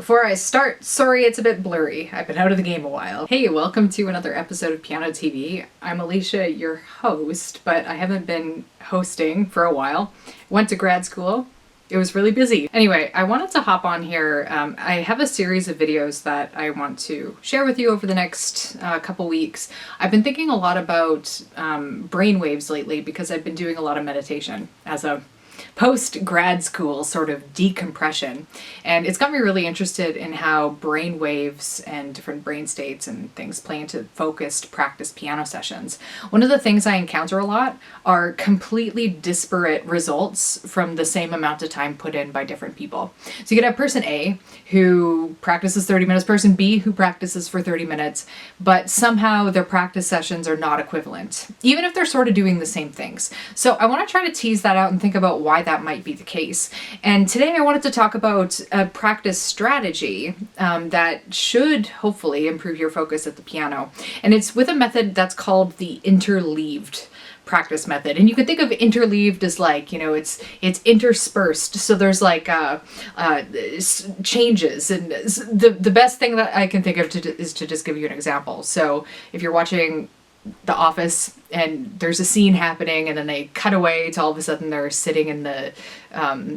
Before I start, sorry it's a bit blurry. I've been out of the game a while. Hey, welcome to another episode of Piano TV. I'm Allysia, your host, but I haven't been hosting for a while. Went to grad school. It was really busy. Anyway, I wanted to hop on here. I have a series of videos that I want to share with you over the next couple weeks. I've been thinking a lot about brain waves lately because I've been doing a lot of meditation as a post-grad school sort of decompression. And it's got me really interested in how brain waves and different brain states and things play into focused practice piano sessions. One of the things I encounter a lot are completely disparate results from the same amount of time put in by different people. So you could have person A who practices 30 minutes, person B who practices for 30 minutes, but somehow their practice sessions are not equivalent, even if they're sort of doing the same things. So I want to try to tease that out and think about why that might be the case. And today I wanted to talk about a practice strategy that should hopefully improve your focus at the piano. And it's with a method that's called the Interleaved practice method. And you can think of interleaved as like, you know, it's interspersed. So there's like changes. And the best thing that I can think of is to just give you an example. So if you're watching The Office and there's a scene happening and then they cut away to all of a sudden they're sitting in the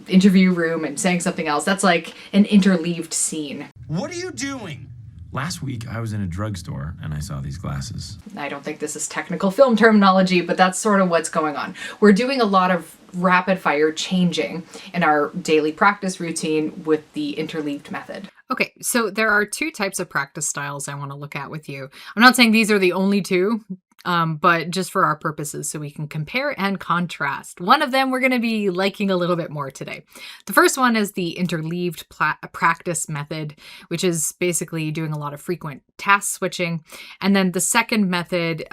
interview room and saying something else, that's like an interleaved scene. What are you doing? Last week I was in a drugstore and I saw these glasses. I don't think this is technical film terminology, but that's sort of what's going on. We're doing a lot of rapid fire changing in our daily practice routine with the interleaved method. Okay, so there are two types of practice styles I want to look at with you. I'm not saying these are the only two, but just for our purposes so we can compare and contrast. One of them we're going to be liking a little bit more today. The first one is the interleaved practice method, which is basically doing a lot of frequent task switching. And then the second method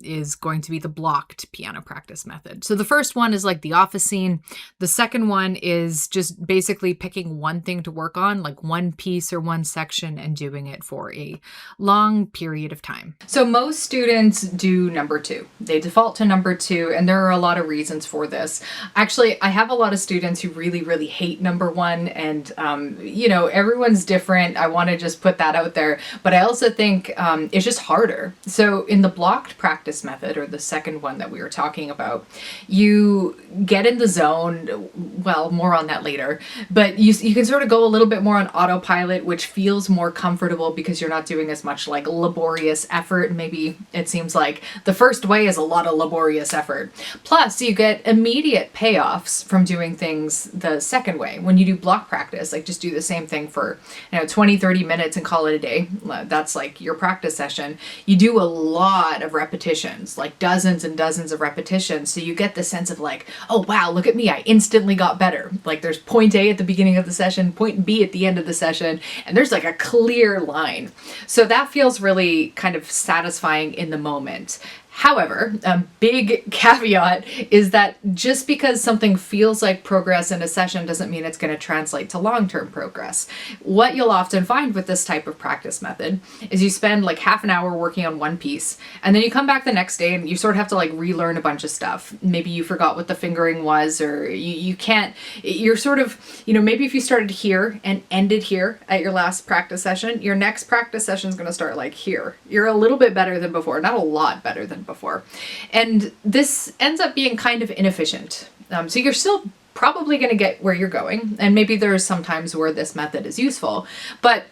is going to be the blocked piano practice method. So the first one is like the office scene. The second one is just basically picking one thing to work on, like one piece or one section, and doing it for a long period of time. So most students do number two. They default to number two, and there are a lot of reasons for this. Actually, I have a lot of students who really, really hate number one, and you know, everyone's different. I want to just put that out there, but I also think it's just harder. So in the blocked practice method, or the second one that we were talking about, you get in the zone. Well, more on that later, but you can sort of go a little bit more on autopilot, which feels more comfortable because you're not doing as much like laborious effort. Maybe it seems like the first way is a lot of laborious effort. Plus, you get immediate payoffs from doing things the second way. When you do block practice, like just do the same thing for 20, 30 minutes and call it a day. That's like your practice session. You do a lot of repetitions, like dozens and dozens of repetitions. So you get the sense of like, oh wow, look at me, I instantly got better. Like there's point A at the beginning of the session, point B at the end of the session, and there's like a clear line. So that feels really kind of satisfying in the moment. However, a big caveat is that just because something feels like progress in a session doesn't mean it's going to translate to long-term progress. What you'll often find with this type of practice method is you spend like half an hour working on one piece, and then you come back the next day and you sort of have to like relearn a bunch of stuff. Maybe you forgot what the fingering was, or you can't, you're sort of, maybe if you started here and ended here at your last practice session, your next practice session is going to start like here. You're a little bit better than before, not a lot better than before. And this ends up being kind of inefficient. So you're still probably going to get where you're going. And maybe there's some times where this method is useful, but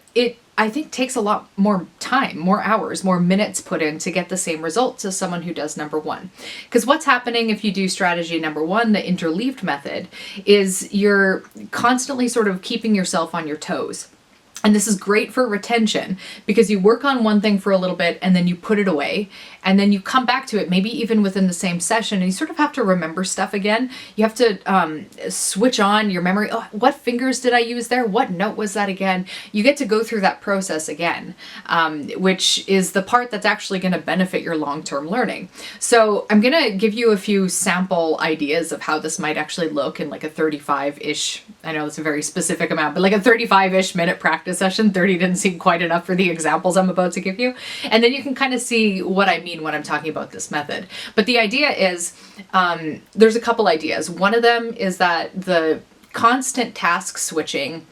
I think takes a lot more time, more hours, more minutes put in to get the same results as someone who does number one. Because what's happening if you do strategy number one, the interleaved method, is you're constantly sort of keeping yourself on your toes. And this is great for retention because you work on one thing for a little bit and then you put it away and then you come back to it, maybe even within the same session, and you sort of have to remember stuff again. You have to switch on your memory. Oh, what fingers did I use there? What note was that again? You get to go through that process again, which is the part that's actually going to benefit your long-term learning. So I'm going to give you a few sample ideas of how this might actually look in like a 35-ish, I know it's a very specific amount, but like a 35-ish minute practice session. 30 didn't seem quite enough for the examples I'm about to give you. And then you can kind of see what I mean when I'm talking about this method. But the idea is, there's a couple ideas. One of them is that the constant task switching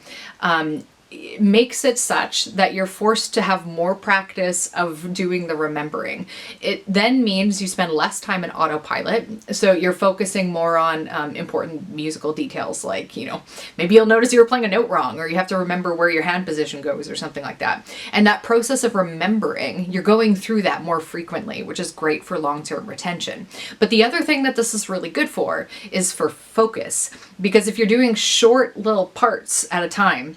makes it such that you're forced to have more practice of doing the remembering. It then means you spend less time in autopilot, so you're focusing more on important musical details, like, maybe you'll notice you were playing a note wrong, or you have to remember where your hand position goes or something like that. And that process of remembering, you're going through that more frequently, which is great for long-term retention. But the other thing that this is really good for is for focus, because if you're doing short little parts at a time,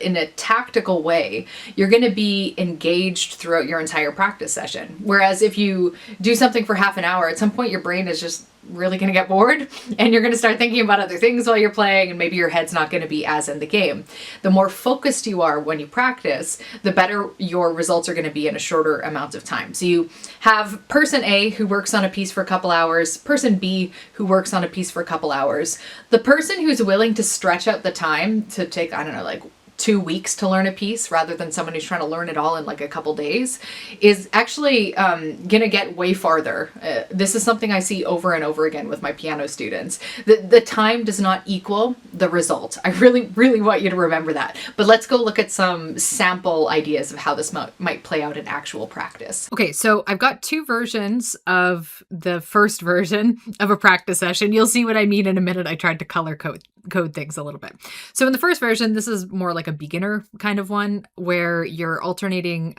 in a tactical way, you're going to be engaged throughout your entire practice session. Whereas if you do something for half an hour, at some point your brain is just really going to get bored, and you're going to start thinking about other things while you're playing, and maybe your head's not going to be as in the game. The more focused you are when you practice, the better your results are going to be in a shorter amount of time. So you have person A who works on a piece for a couple hours, person B who works on a piece for a couple hours. The person who's willing to stretch out the time to take, I don't know, like 2 weeks to learn a piece rather than someone who's trying to learn it all in like a couple days is actually gonna get way farther. This is something I see over and over again with my piano students. The time does not equal the result. I really, really want you to remember that. But let's go look at some sample ideas of how this might play out in actual practice. Okay, so I've got 2 versions of the first version of a practice session. You'll see what I mean in a minute. I tried to color code things a little bit. So in the first version, this is more like a beginner kind of one where you're alternating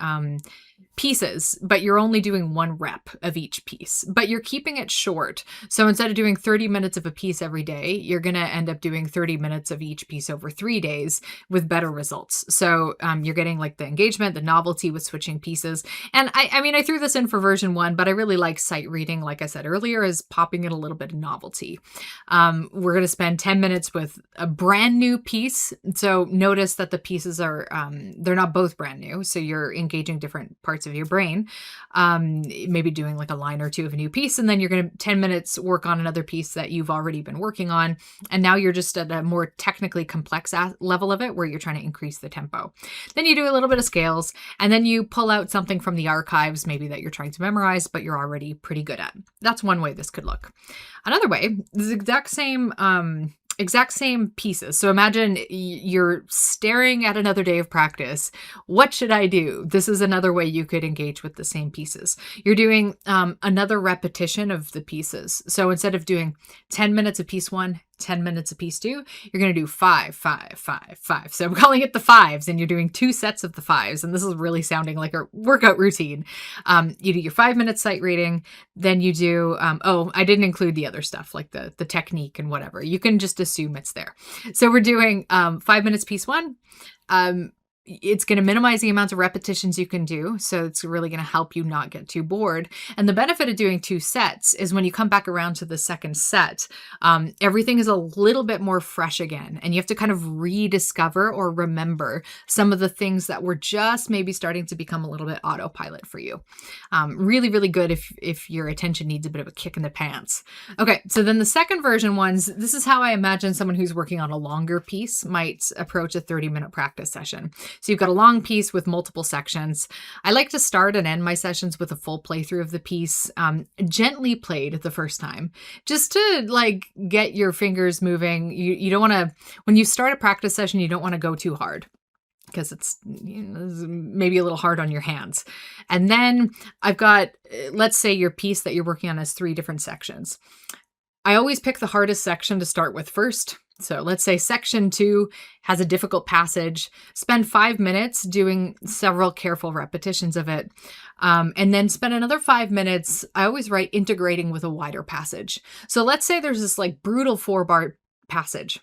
pieces, but you're only doing 1 rep of each piece, but you're keeping it short. So instead of doing 30 minutes of a piece every day, you're going to end up doing 30 minutes of each piece over 3 days with better results. So you're getting like the engagement, the novelty with switching pieces. And I mean, I threw this in for version 1, but I really like sight reading, like I said earlier, is popping in a little bit of novelty. We're going to spend 10 minutes with a brand new piece. So notice that the pieces are, they're not both brand new. So you're engaging different parts of your brain, maybe doing like a line or 2 of a new piece, and then you're going to 10 minutes work on another piece that you've already been working on, and now you're just at a more technically complex level of it where you're trying to increase the tempo. Then you do a little bit of scales, and then you pull out something from the archives maybe that you're trying to memorize but you're already pretty good at. That's one way this could look. Another way, the exact same pieces. So imagine you're staring at another day of practice. What should I do? This is another way you could engage with the same pieces. You're doing another repetition of the pieces. So instead of doing 10 minutes of piece 1, 10 minutes of piece 2, you're going to do 5, 5, 5, 5. So I'm calling it the 5s, and you're doing 2 sets of the 5s. And this is really sounding like a workout routine. You do your 5-minute sight reading, then you do, I didn't include the other stuff like the technique and whatever. You can just assume it's there. So we're doing 5 minutes piece 1. It's going to minimize the amount of repetitions you can do. So it's really going to help you not get too bored. And the benefit of doing 2 sets is when you come back around to the second set, everything is a little bit more fresh again. And you have to kind of rediscover or remember some of the things that were just maybe starting to become a little bit autopilot for you. Really, really good if your attention needs a bit of a kick in the pants. Okay, so then the second version ones, this is how I imagine someone who's working on a longer piece might approach a 30-minute practice session. So you've got a long piece with multiple sections. I like to start and end my sessions with a full playthrough of the piece, gently played the first time, just to like get your fingers moving. You don't want to, when you start a practice session, you don't want to go too hard, because it's maybe a little hard on your hands. And then I've got, let's say your piece that you're working on has 3 different sections. I always pick the hardest section to start with first. So let's say section 2 has a difficult passage. Spend 5 minutes doing several careful repetitions of it. And then spend another 5 minutes, I always write integrating with a wider passage. So let's say there's this like brutal 4-bar passage.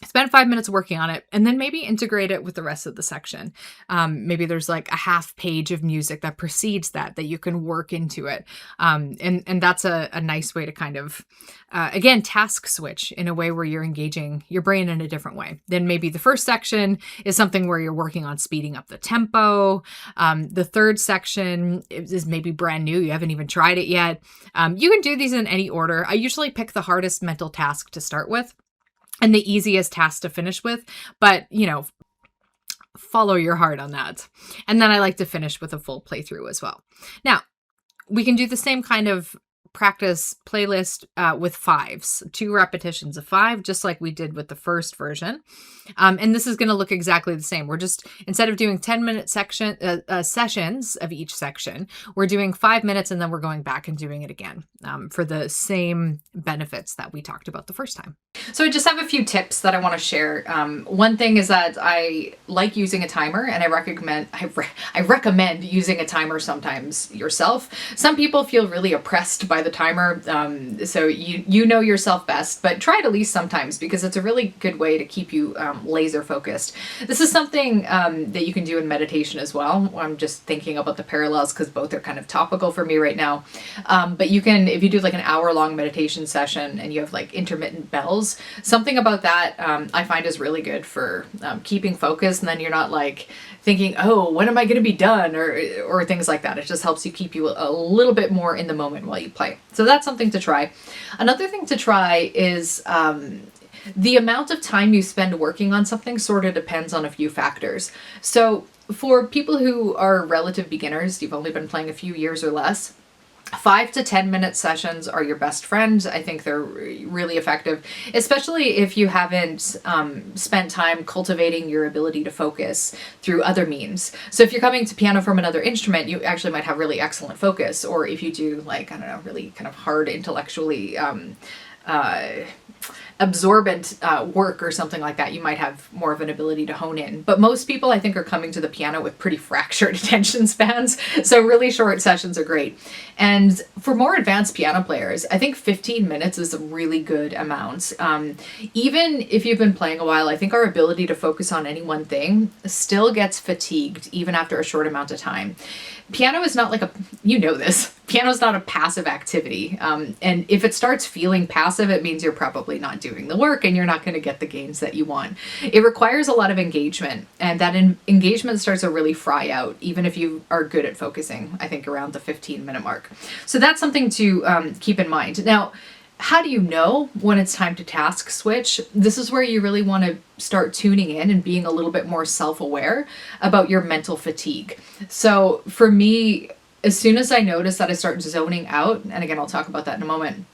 Spend 5 minutes working on it, and then maybe integrate it with the rest of the section. Maybe there's like a half page of music that precedes that you can work into it. And that's a nice way to kind of, again, task switch in a way where you're engaging your brain in a different way. Then maybe the first section is something where you're working on speeding up the tempo. The third section is maybe brand new. You haven't even tried it yet. You can do these in any order. I usually pick the hardest mental task to start with and the easiest task to finish with, but follow your heart on that. And then I like to finish with a full playthrough as well. Now, we can do the same kind of practice playlist with 5s, 2 repetitions of 5, just like we did with the first version. And this is going to look exactly the same. We're just, instead of doing 10-minute sessions of each section, we're doing 5 minutes and then we're going back and doing it again for the same benefits that we talked about the first time. So I just have a few tips that I want to share. One thing is that I like using a timer, and I recommend using a timer sometimes yourself. Some people feel really oppressed by the timer, so you know yourself best, but try it at least sometimes because it's a really good way to keep you laser focused. This is something that you can do in meditation as well. I'm just thinking about the parallels because both are kind of topical for me right now. But you can, if you do like an hour-long meditation session and you have like intermittent bells, something about that I find is really good for keeping focus, and then you're not like thinking, oh, when am I going to be done, or things like that. It just helps you keep you a little bit more in the moment while you play. So that's something to try. Another thing to try is the amount of time you spend working on something sort of depends on a few factors. So for people who are relative beginners, you've only been playing a few years or less, 5 to 10 minute sessions are your best friend. I think they're really effective, especially if you haven't spent time cultivating your ability to focus through other means. So if you're coming to piano from another instrument, you actually might have really excellent focus. Or if you do like, I don't know, really kind of hard intellectually absorbent work or something like that, you might have more of an ability to hone in. But most people, I think, are coming to the piano with pretty fractured attention spans, so really short sessions are great. And for more advanced piano players, I think 15 minutes is a really good amount. Even if you've been playing a while, I think our ability to focus on any one thing still gets fatigued even after a short amount of time. Piano is not like piano is not a passive activity. And if it starts feeling passive, it means you're probably not doing the work and you're not going to get the gains that you want. It requires a lot of engagement, and that engagement starts to really fry out, even if you are good at focusing, I think around the 15-minute mark. So that's something to keep in mind. Now, how do you know when it's time to task switch? This is where you really want to start tuning in and being a little bit more self-aware about your mental fatigue. So for me, as soon as I notice that I start zoning out, and again, I'll talk about that in a moment,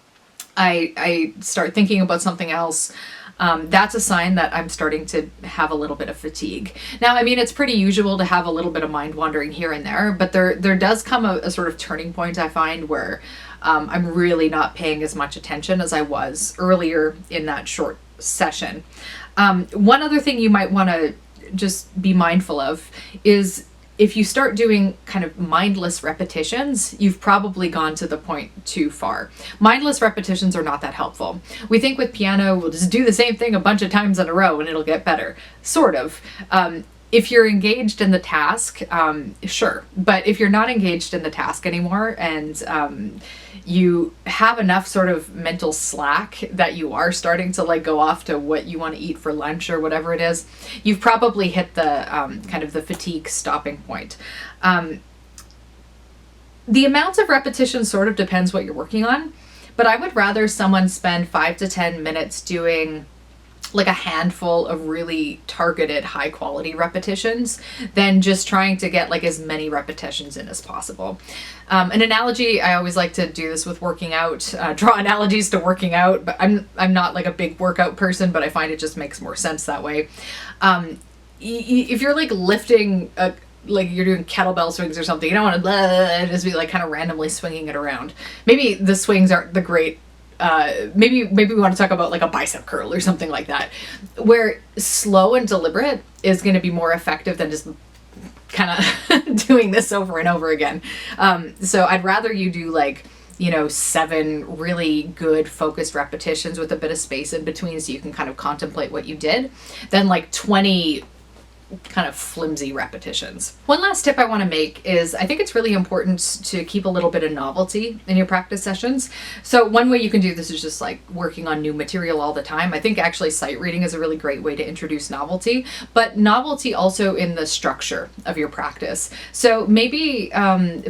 I start thinking about something else. That's a sign that I'm starting to have a little bit of fatigue. Now, I mean, it's pretty usual to have a little bit of mind wandering here and there, but there does come a sort of turning point, I find, where I'm really not paying as much attention as I was earlier in that short session. One other thing you might want to just be mindful of is if you start doing kind of mindless repetitions, you've probably gone to the point too far. Mindless repetitions are not that helpful. We think with piano, we'll just do the same thing a bunch of times in a row and it'll get better. Sort of. If you're engaged in the task, sure. But if you're not engaged in the task anymore and you have enough sort of mental slack that you are starting to like go off to what you want to eat for lunch or whatever it is, you've probably hit the kind of the fatigue stopping point. The amount of repetition sort of depends what you're working on, but I would rather someone spend 5 to 10 minutes doing like a handful of really targeted high quality repetitions than just trying to get like as many repetitions in as possible. An analogy, I always like to do this with working out, draw analogies to working out, but I'm not like a big workout person, but I find it just makes more sense that way. If you're like lifting like you're doing kettlebell swings or something, you don't want to just be like kind of randomly swinging it around. Maybe the swings aren't the great maybe we want to talk about like a bicep curl or something like that, where slow and deliberate is going to be more effective than just kind of doing this over and over again. So I'd rather you do like, 7 really good focused repetitions with a bit of space in between so you can kind of contemplate what you did than like 20 kind of flimsy repetitions. One last tip I want to make is I think it's really important to keep a little bit of novelty in your practice sessions. So one way you can do this is just like working on new material all the time. I think actually sight reading is a really great way to introduce novelty, but novelty also in the structure of your practice. So maybe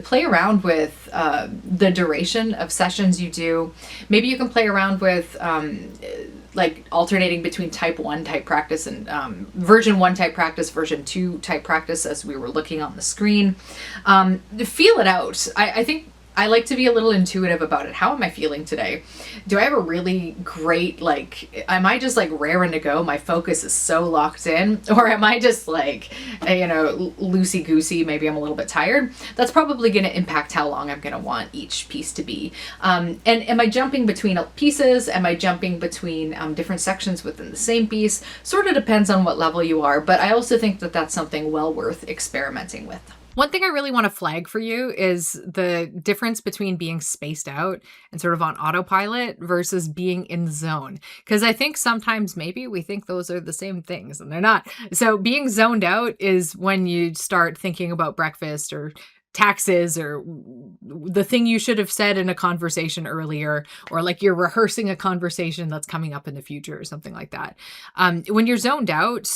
play around with the duration of sessions you do. Maybe you can play around with like alternating between type 1 type practice and version 1 type practice, version 2 type practice as we were looking on the screen. Feel it out. I think I like to be a little intuitive about it. How am I feeling today? Do I have a really great, like, am I just like raring to go? My focus is so locked in, or am I just like, you know, loosey goosey? Maybe I'm a little bit tired. That's probably going to impact how long I'm going to want each piece to be. And am I jumping between pieces? Am I jumping between different sections within the same piece? Sort of depends on what level you are, but I also think that that's something well worth experimenting with. One thing I really want to flag for you is the difference between being spaced out and sort of on autopilot versus being in the zone. Because I think sometimes maybe we think those are the same things and they're not. So being zoned out is when you start thinking about breakfast or taxes or the thing you should have said in a conversation earlier, or like you're rehearsing a conversation that's coming up in the future or something like that. When you're zoned out,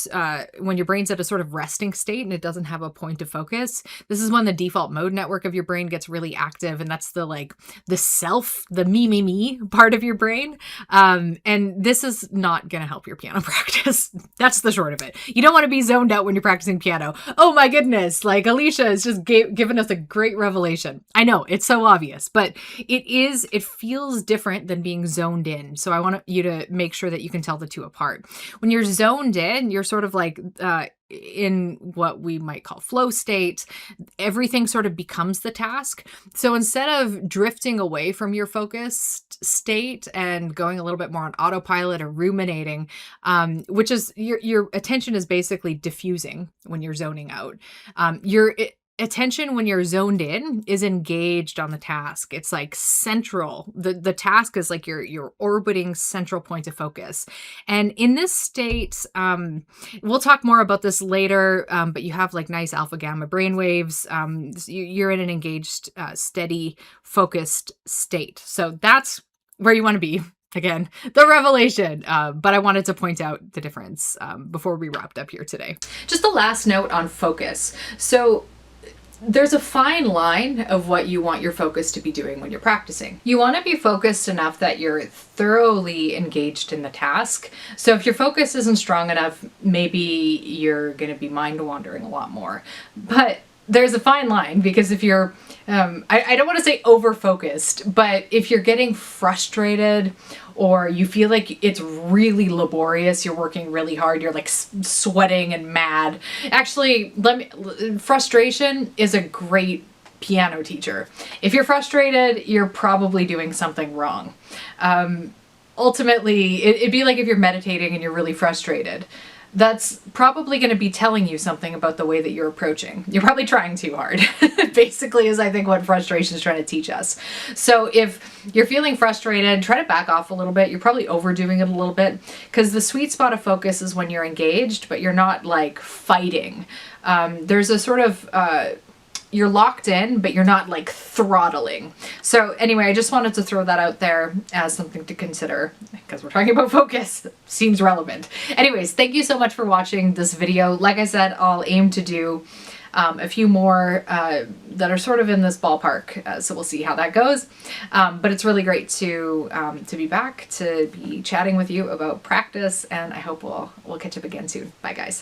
when your brain's at a sort of resting state and it doesn't have a point of focus, this is when the default mode network of your brain gets really active. And that's the self, the me part of your brain. And this is not going to help your piano practice. That's the short of it. You don't want to be zoned out when you're practicing piano. Oh my goodness. Like Allysia has just given us a great revelation. I know it's so obvious, but it feels different than being zoned in. So I want you to make sure that you can tell the two apart. When you're zoned in, you're sort of like, in what we might call flow state. Everything sort of becomes the task. So instead of drifting away from your focused state and going a little bit more on autopilot or ruminating, which is your attention is basically diffusing when you're zoning out. Your attention when you're zoned in is engaged on the task. It's like central. The task is like your orbiting central point of focus. And in this state, we'll talk more about this later, but you have like nice alpha gamma brain waves. You're in an engaged, steady, focused state. So that's where you want to be. Again, the revelation, but I wanted to point out the difference before we wrapped up here today. Just a last note on focus. So there's a fine line of what you want your focus to be doing when you're practicing. You want to be focused enough that you're thoroughly engaged in the task. So if your focus isn't strong enough, maybe you're going to be mind wandering a lot more. But there's a fine line, because if you're, I don't want to say over-focused, but if you're getting frustrated or you feel like it's really laborious, you're working really hard, you're like sweating and mad. Actually, frustration is a great piano teacher. If you're frustrated, you're probably doing something wrong. Ultimately, it'd be like if you're meditating and you're really frustrated. That's probably going to be telling you something about the way that you're approaching. You're probably trying too hard, basically, is I think what frustration is trying to teach us. So if you're feeling frustrated, try to back off a little bit. You're probably overdoing it a little bit, because the sweet spot of focus is when you're engaged, but you're not like fighting. There's a sort of, you're locked in, but you're not like throttling. So anyway, I just wanted to throw that out there as something to consider, because we're talking about focus. Seems relevant. Anyways, thank you so much for watching this video. Like I said, I'll aim to do a few more that are sort of in this ballpark, so we'll see how that goes. But it's really great to be back, to be chatting with you about practice, and I hope we'll catch up again soon. Bye, guys.